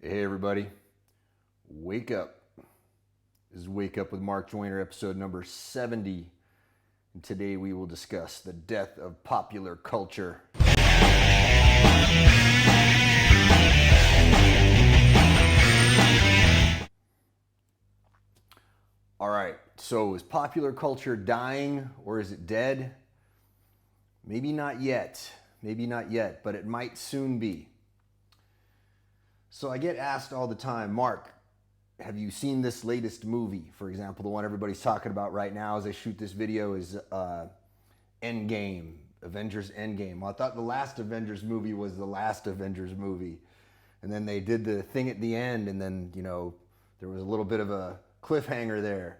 Hey everybody, wake up. This is Wake Up with Mark Joyner, episode number 70. And today we will discuss the death of popular culture. All right, so is popular culture dying or is it dead? Maybe not yet. Maybe not yet, but it might soon be. So I get asked all the time, Mark, have you seen this latest movie? For example, the one everybody's talking about right now as I shoot this video is Endgame, Avengers Endgame. Well, I thought the last Avengers movie was the last Avengers movie. And then they did the thing at the end, and then, there was a little bit of a cliffhanger there.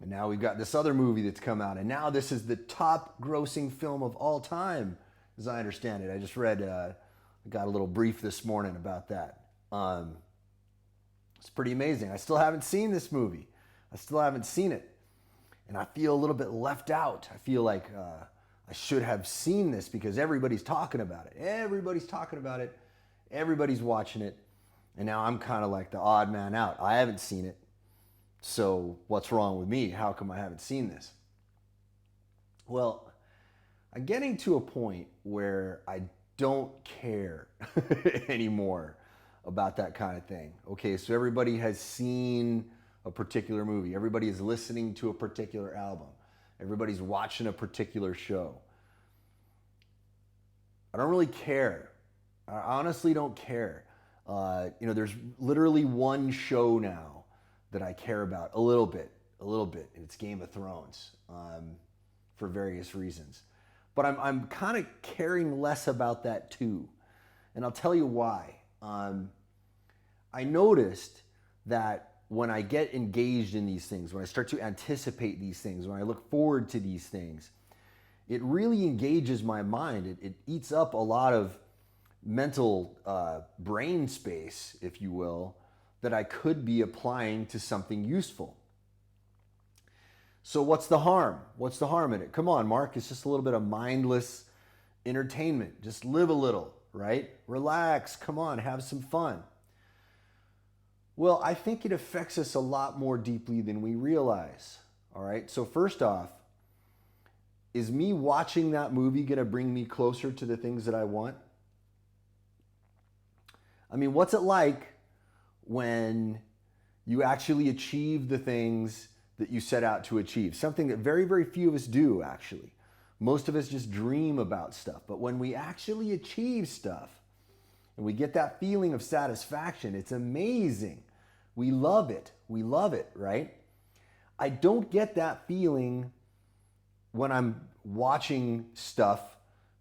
And now we've got this other movie that's come out, and now this is the top grossing film of all time, as I understand it. I just read, I got a little brief this morning about that. It's pretty amazing. I still haven't seen this movie. I still haven't seen it. And I feel a little bit left out. I feel like I should have seen this because everybody's talking about it. Everybody's talking about it. Everybody's watching it. And now I'm kind of like the odd man out. I haven't seen it. So what's wrong with me? How come I haven't seen this? Well, I'm getting to a point where I don't care anymore about that kind of thing. Okay, so everybody has seen a particular movie. Everybody is listening to a particular album. Everybody's watching a particular show. I don't really care. I honestly don't care. There's literally one show now that I care about a little bit, and it's Game of Thrones, for various reasons. But I'm kind of caring less about that too, and I'll tell you why. I noticed that when I get engaged in these things, when I start to anticipate these things, when I look forward to these things, it really engages my mind. It eats up a lot of mental brain space, if you will, that I could be applying to something useful. So what's the harm? What's the harm in it? Come on, Mark, it's just a little bit of mindless entertainment. Just live a little, right? Relax, come on, have some fun. Well, I think it affects us a lot more deeply than we realize, all right? So first off, is me watching that movie gonna bring me closer to the things that I want? I mean, what's it like when you actually achieve the things that you set out to achieve? Something that very, very few of us do, actually. Most of us just dream about stuff. But when we actually achieve stuff and we get that feeling of satisfaction, it's amazing. We love it. We love it, right? I don't get that feeling when I'm watching stuff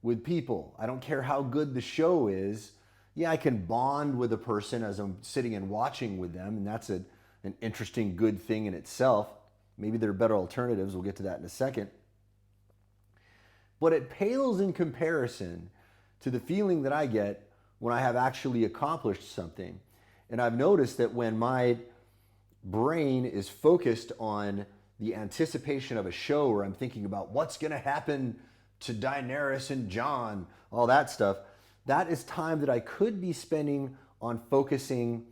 with people. I don't care how good the show is. Yeah, I can bond with a person as I'm sitting and watching with them, and that's an interesting, good thing in itself. Maybe there are better alternatives. We'll get to that in a second. But it pales in comparison to the feeling that I get when I have actually accomplished something. And I've noticed that when my brain is focused on the anticipation of a show, or I'm thinking about what's going to happen to Daenerys and Jon, all that stuff, that is time that I could be spending on focusing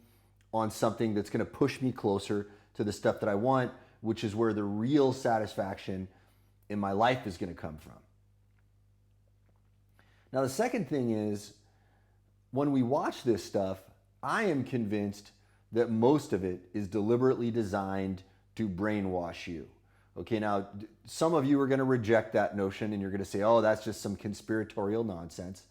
on something that's going to push me closer to the stuff that I want, which is where the real satisfaction in my life is going to come from. Now, the second thing is, when we watch this stuff, I am convinced that most of it is deliberately designed to brainwash you. Okay, now, some of you are going to reject that notion and you're going to say, oh, that's just some conspiratorial nonsense.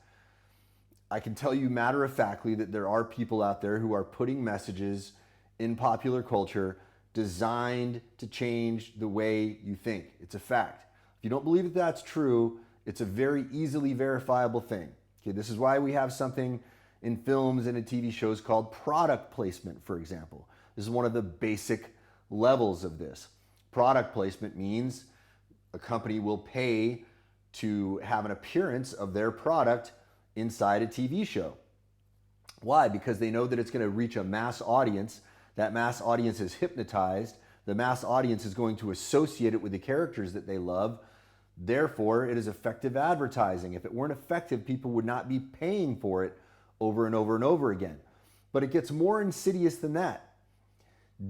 I can tell you matter-of-factly that there are people out there who are putting messages in popular culture designed to change the way you think. It's a fact. If you don't believe that that's true, it's a very easily verifiable thing. Okay, this is why we have something in films and in TV shows called product placement, for example. This is one of the basic levels of this. Product placement means a company will pay to have an appearance of their product inside a TV show. Why? Because they know that it's going to reach a mass audience. That mass audience is hypnotized. The mass audience is going to associate it with the characters that they love. Therefore, it is effective advertising. If it weren't effective, people would not be paying for it over and over and over again. But it gets more insidious than that.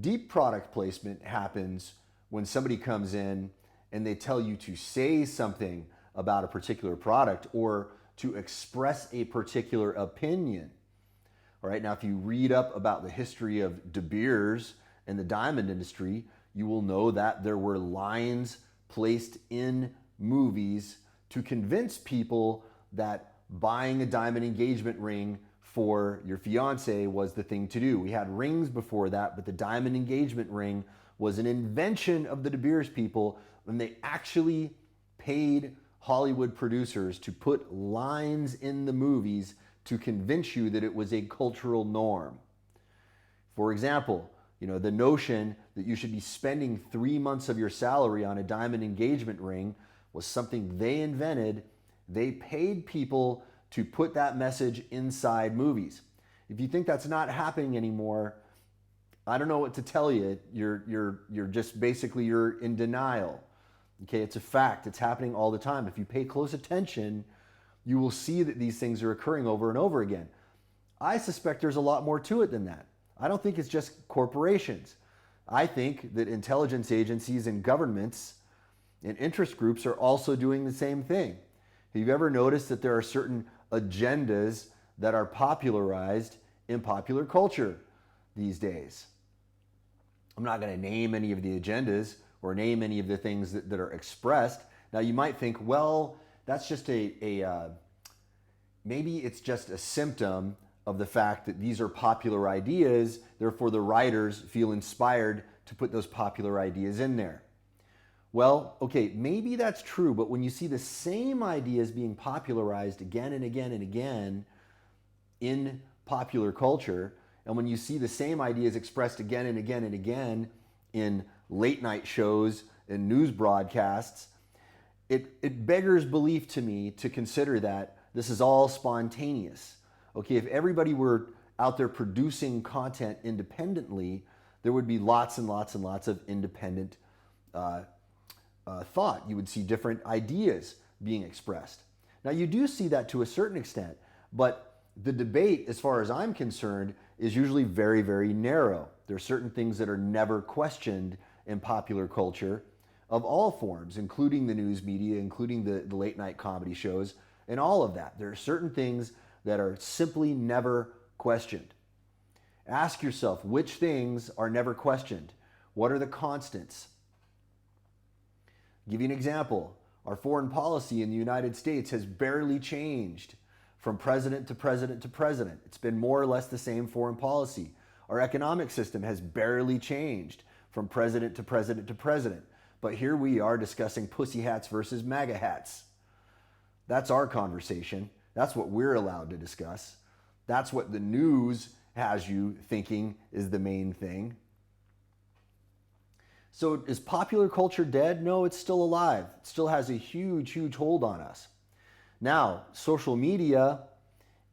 Deep product placement happens when somebody comes in and they tell you to say something about a particular product or to express a particular opinion. All right, now if you read up about the history of De Beers and the diamond industry, you will know that there were lines placed in movies to convince people that buying a diamond engagement ring for your fiance was the thing to do. We had rings before that, but the diamond engagement ring was an invention of the De Beers people, and they actually paid Hollywood producers to put lines in the movies to convince you that it was a cultural norm. For example, the notion that you should be spending 3 months of your salary on a diamond engagement ring was something they invented. They paid people to put that message inside movies. If you think that's not happening anymore, I don't know what to tell you. You're just basically you're in denial. Okay, it's a fact. It's happening all the time. If you pay close attention, you will see that these things are occurring over and over again. I suspect there's a lot more to it than that. I don't think it's just corporations. I think that intelligence agencies and governments and interest groups are also doing the same thing. Have you ever noticed that there are certain agendas that are popularized in popular culture these days? I'm not going to name any of the agendas or name any of the things that are expressed. Now you might think, well, that's just maybe it's just a symptom of the fact that these are popular ideas, therefore the writers feel inspired to put those popular ideas in there. Well, okay, maybe that's true, but when you see the same ideas being popularized again and again and again in popular culture, and when you see the same ideas expressed again and again and again in late night shows and news broadcasts, it beggars belief to me to consider that this is all spontaneous. Okay, if everybody were out there producing content independently, there would be lots and lots and lots of independent thought. You would see different ideas being expressed. Now, you do see that to a certain extent, but the debate, as far as I'm concerned, is usually very, very narrow. There are certain things that are never questioned in popular culture of all forms, including the news media, including the late night comedy shows, and all of that. There are certain things that are simply never questioned. Ask yourself, which things are never questioned? What are the constants? I'll give you an example. Our foreign policy in the United States has barely changed from president to president to president. It's been more or less the same foreign policy. Our economic system has barely changed from president to president to president. But here we are discussing pussy hats versus MAGA hats. That's our conversation. That's what we're allowed to discuss. That's what the news has you thinking is the main thing. So is popular culture dead? No, it's still alive. It still has a huge, huge hold on us. Now, social media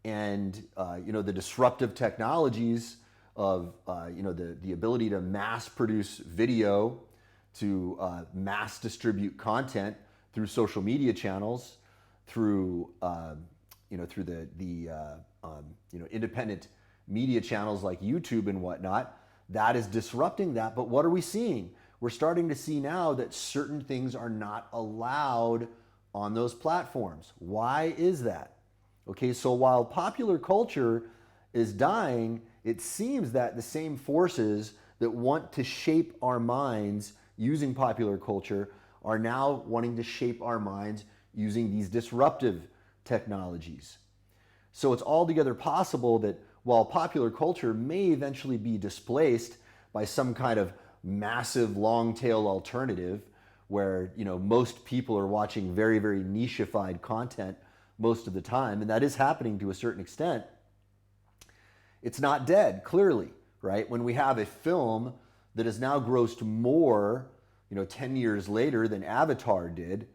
and the disruptive technologies of the ability to mass produce video, to mass distribute content through social media channels, through independent media channels like YouTube and whatnot, that is disrupting that. But what are we seeing? We're starting to see now that certain things are not allowed on those platforms. Why is that? Okay, so while popular culture is dying, it seems that the same forces that want to shape our minds using popular culture are now wanting to shape our minds using these disruptive technologies. So it's altogether possible that while popular culture may eventually be displaced by some kind of massive long tail alternative where most people are watching very, very nicheified content most of the time, and that is happening to a certain extent, it's not dead, clearly, right? When we have a film that has now grossed more 10 years later than Avatar did,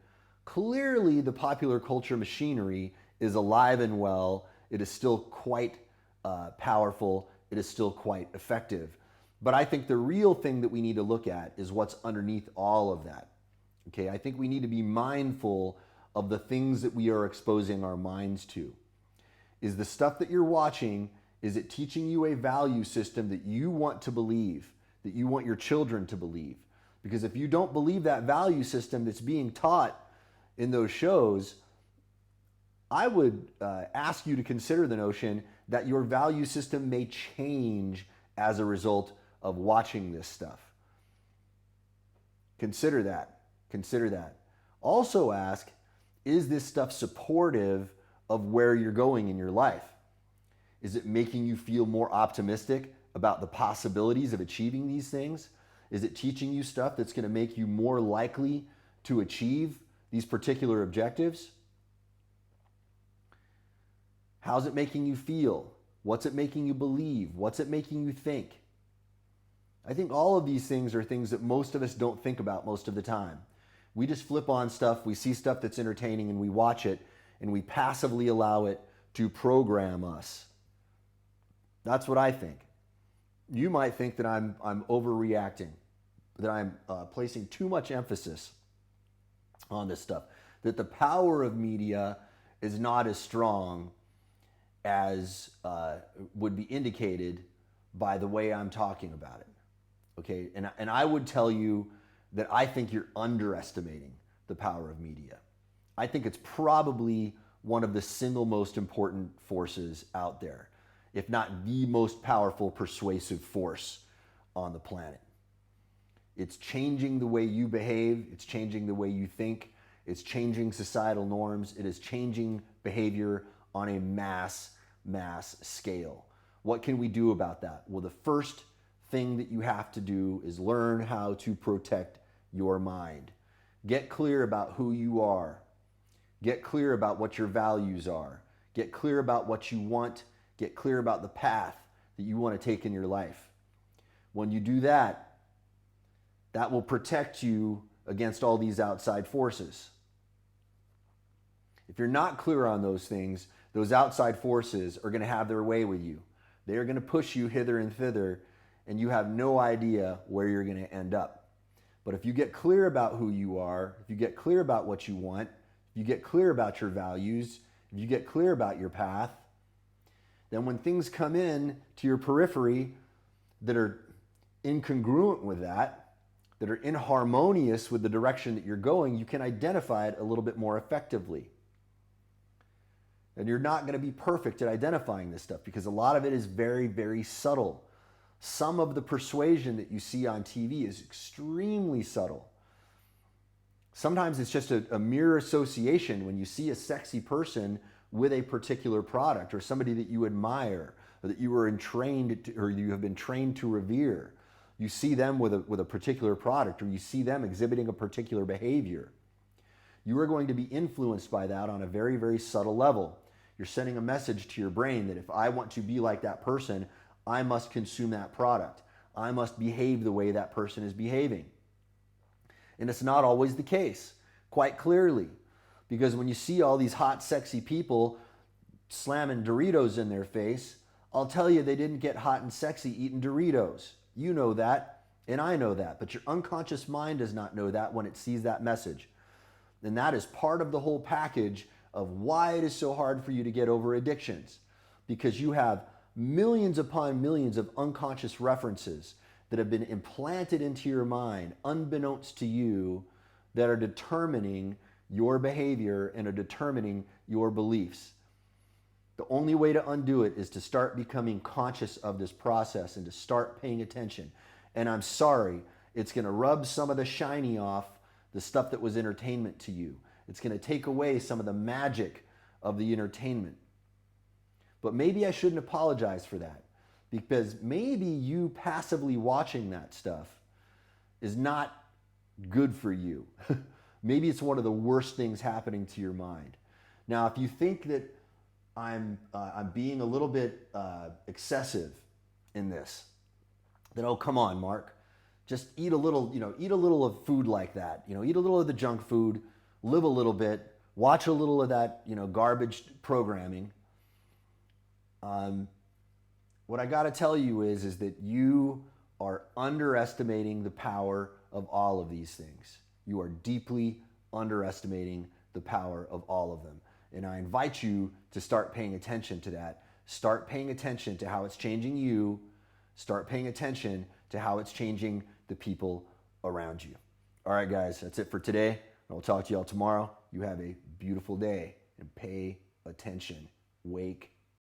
clearly the popular culture machinery is alive and well. It is still quite powerful. It is still quite effective. But I think the real thing that we need to look at is what's underneath all of that. Okay, I think we need to be mindful of the things that we are exposing our minds to. Is the stuff that you're watching, Is it teaching you a value system that you want to believe, that you want your children to believe? Because if you don't believe that value system that's being taught in those shows, I would ask you to consider the notion that your value system may change as a result of watching this stuff. Consider that. Consider that. Also ask, is this stuff supportive of where you're going in your life? Is it making you feel more optimistic about the possibilities of achieving these things? Is it teaching you stuff that's going to make you more likely to achieve these particular objectives? How's it making you feel? What's it making you believe? What's it making you think? I think all of these things are things that most of us don't think about most of the time. We just flip on stuff, we see stuff that's entertaining, and we watch it, and we passively allow it to program us. That's what I think. You might think that I'm overreacting, that I'm placing too much emphasis on this stuff, that the power of media is not as strong as would be indicated by the way I'm talking about it. Okay, and I would tell you that I think you're underestimating the power of media. I think it's probably one of the single most important forces out there, if not the most powerful persuasive force on the planet. It's changing the way you behave, it's changing the way you think, it's changing societal norms, it is changing behavior on a mass scale. What can we do about that? Well, the first thing that you have to do is learn how to protect your mind. Get clear about who you are. Get clear about what your values are. Get clear about what you want. Get clear about the path that you want to take in your life. When you do that, that will protect you against all these outside forces. If you're not clear on those things, those outside forces are going to have their way with you. They are going to push you hither and thither, and you have no idea where you're going to end up. But if you get clear about who you are, if you get clear about what you want, if you get clear about your values, if you get clear about your path, then when things come in to your periphery that are incongruent with that are inharmonious with the direction that you're going, you can identify it a little bit more effectively. And you're not going to be perfect at identifying this stuff because a lot of it is very, very subtle. Some of the persuasion that you see on TV is extremely subtle. Sometimes it's just a mere association when you see a sexy person with a particular product or somebody that you admire or that you were you have been trained to revere. You see them with a particular product or you see them exhibiting a particular behavior. You are going to be influenced by that on a very, very subtle level. You're sending a message to your brain that if I want to be like that person, I must consume that product. I must behave the way that person is behaving. And it's not always the case, quite clearly. Because when you see all these hot, sexy people slamming Doritos in their face, I'll tell you they didn't get hot and sexy eating Doritos. You know that, and I know that. But your unconscious mind does not know that when it sees that message. And that is part of the whole package of why it is so hard for you to get over addictions. Because you have millions upon millions of unconscious references that have been implanted into your mind, unbeknownst to you, that are determining your behavior and are determining your beliefs. The only way to undo it is to start becoming conscious of this process and to start paying attention. And I'm sorry, it's going to rub some of the shiny off the stuff that was entertainment to you. It's going to take away some of the magic of the entertainment. But maybe I shouldn't apologize for that, because maybe you passively watching that stuff is not good for you. Maybe it's one of the worst things happening to your mind. Now, if you think that I'm being a little bit excessive in this, then oh, come on, Mark. Just eat a little, eat a little of food like that. Eat a little of the junk food, live a little bit, watch a little of that, garbage programming. What I got to tell you is that you are underestimating the power of all of these things. You are deeply underestimating the power of all of them. And I invite you to start paying attention to that, Start paying attention to how it's changing you. Start paying attention to how it's changing the people around you. All right, guys, that's it for today. I'll talk to you all tomorrow. You have a beautiful day and pay attention. Wake